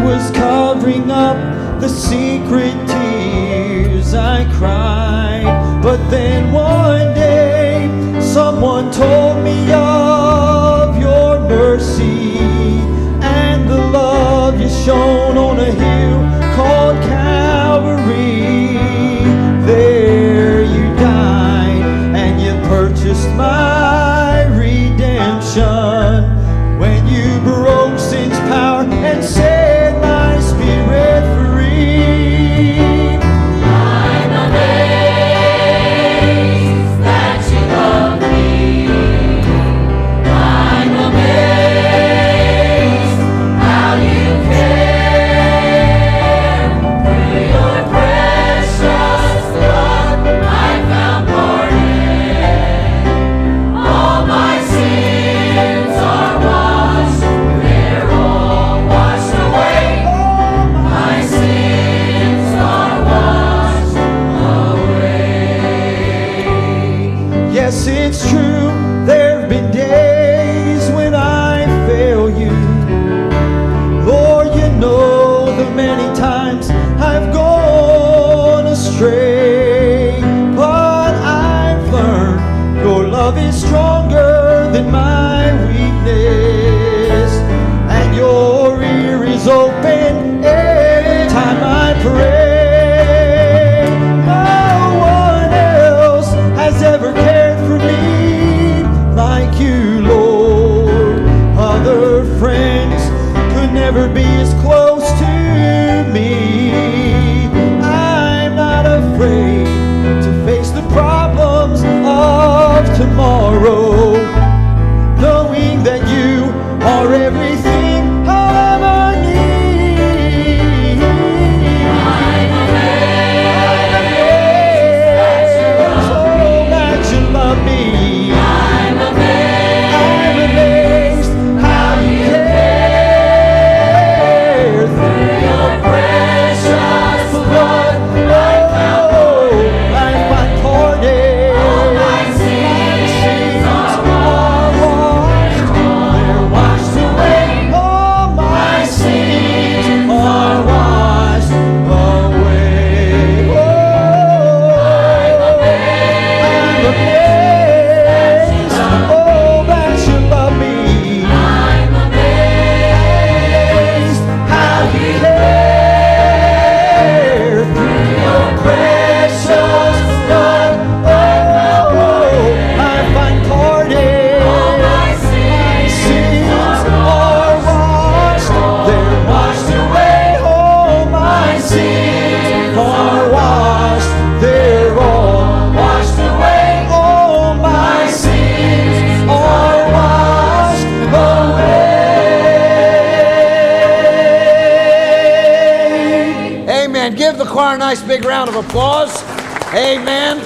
was covering up the secret tears I cried. But then one day someone told me of your mercy and the love you shown on a hill called Calvary. There you died and you purchased my redemption when you broke sin's power and set my spirit free. I'm amazed that you love me. I'm amazed how you care. Through your precious blood I found pardon. All my sins are washed, they're all washed away. My sins are washed away. Yes, it's true, there have been days when I fail you. Lord, you know the many times I've gone astray. But I've learned your love is stronger than my weakness, and your ear is open every time I pray. No one else has ever cared for me like you, Lord. Other friends could never be as close to me. I'm not afraid to face the problems of tomorrow, knowing that you are everything I'll ever need. I'm Oh, that you love me. I'm I'm amazed how you care. Through your precious blood, I find pardon. All my sins are washed, they're washed away. All my sins are washed away. Oh, I'm amazed. Oh, that you love me. I'm amazed How you care through your precious blood. Oh, I find pardon. all my sins Sins are washed, they're washed away. All my sins are washed, they're all washed away. All my sins are washed away. Amen. Give the choir a nice big round of applause. Amen.